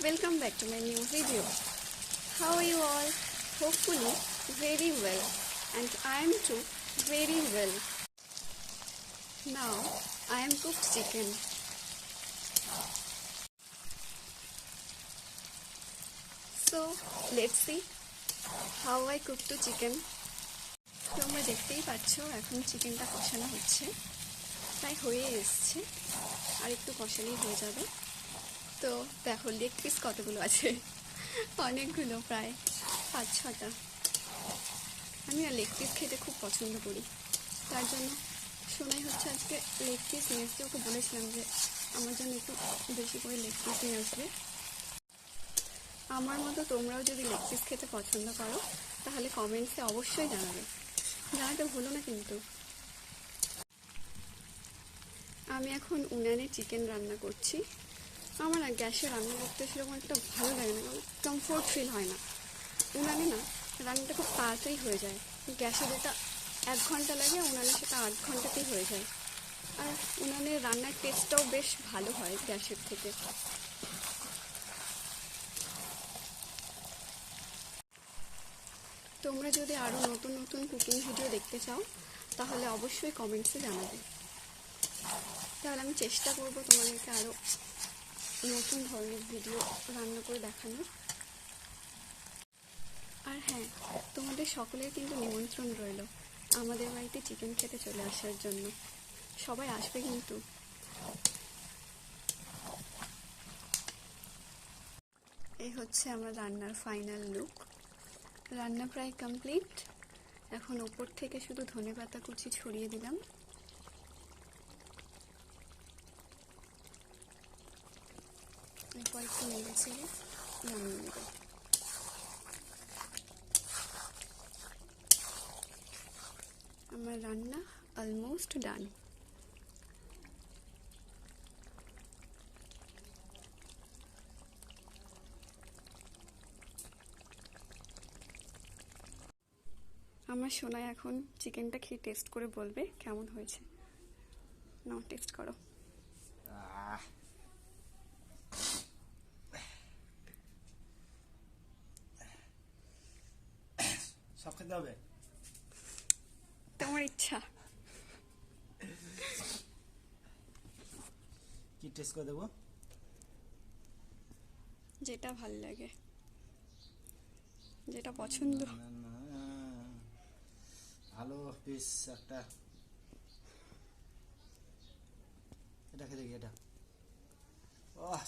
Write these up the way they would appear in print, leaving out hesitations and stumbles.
Welcome back to my new video. How are you all? Hopefully very well, and I am too very well. Now I am cooked chicken. So let's see how I cook the chicken. তোমরা দেখতেই পাচ্ছ এখন চিকেনটা কষানো হচ্ছে, প্রায় হয়ে এসছে, আর একটু কষালেই হয়ে যাবে। তো দেখো লেগ পিস কতগুলো আছে, অনেকগুলো, প্রায় 5-6টা। আমি আর লেগ পিস খেতে খুব পছন্দ করি, তার জন্য শোনাই হচ্ছে আজকে লেগ পিস নিয়ে আসতে। ওকে বলেছিলাম যে আমার জন্য একটু বেশি করে লেগ পিস নিয়ে আসবে। আমার মতো তোমরাও যদি লেগ পিস খেতে পছন্দ করো তাহলে কমেন্টসে অবশ্যই জানাতে ভুলো না কিন্তু। আমি এখন উনানে চিকেন রান্না করছি। আমার না গ্যাসে রান্না করতে সেরকম একটা ভালো লাগে না, কমফোর্ট ফিল হয় না। উনানে না রান্নাটা খুব তাড়াতাড়ি হয়ে যায়, গ্যাসে যেটা 1 ঘন্টা লাগে উনানে সেটা 8 ঘন্টাতেই হয়ে যায়। আর উনানের রান্নার টেস্টটাও বেশ ভালো হয় গ্যাসের থেকে। তোমরা যদি আরও নতুন নতুন কুকিং ভিডিও দেখতে চাও তাহলে অবশ্যই কমেন্টসে জানাবে, তাহলে আমি চেষ্টা করব তোমাদেরকে আরও নতুন ধরনের ভিডিও রান্না করে দেখানোর। আর হ্যাঁ, তোমাদের সকলের কিন্তু নিমন্ত্রণ রইল আমাদের বাড়িতে চিকেন খেতে চলে আসার জন্য। সবাই আসবে কিন্তু। এই হচ্ছে আমার রান্নার ফাইনাল লুক। রান্না প্রায় কমপ্লিট। এখন ওপর থেকে শুধু ধনেপাতা কুচি ছড়িয়ে দিলাম। এরপর একটু নেড়ে চেড়ে নামিয়ে নেব। আমার রান্না অলমোস্ট ডান। আমার সোনাই এখন চিকেনটা খেয়ে টেস্ট করে বলবে কেমন হয়েছে। নাও টেস্ট করো। সব খেতে হবে, তোমার ইচ্ছা। কি টেস্ট করে দেবো? যেটা ভাল লাগে, যেটা পছন্দ। ভালো পিস একটা, এটা খেতে গিয়ে এটা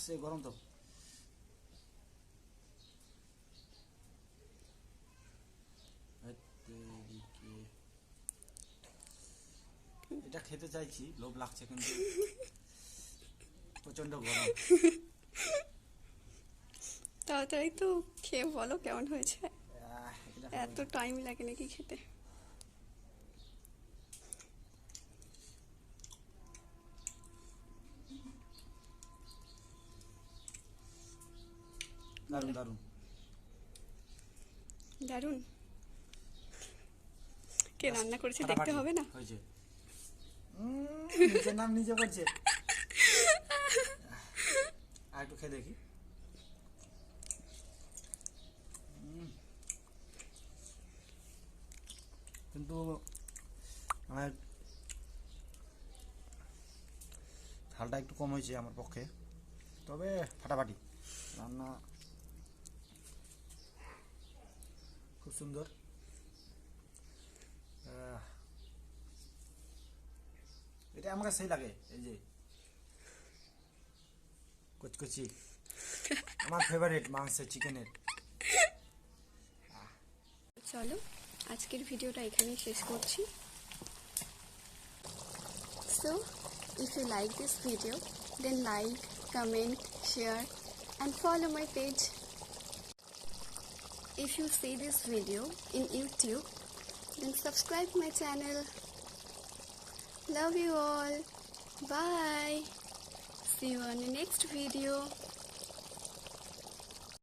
সে গরম তো। এটা খেতে চাইছি, লোভ লাগছে কিন্তু প্রচন্ড গরম। তাড়াতাড়ি তো খেয়ে বলো কেমন হয়েছে। এত টাইম লাগে নাকি খেতে? দারুন দারুন দারুন। কে রান্না করেছে দেখতে হবে না? হয়েছে, নিজের নাম নিজে করছে। আর একটু খেয়ে দেখি। কিন্তু আমার ঝালটা একটু কম হয়েছে আমার পক্ষে, তবে ফাটাফাটি রান্না, খুব সুন্দর। এটা আমার সেই লাগে, এই যে কচকচি, আমার ফেভারিট মাংসের চিকেনের। চলো আজকের ভিডিওটা এখানেই শেষ করছি। So if you like this video then like, comment, share and follow my page. If you see this video in YouTube then subscribe my channel. Love you all. Bye. See you on the next video.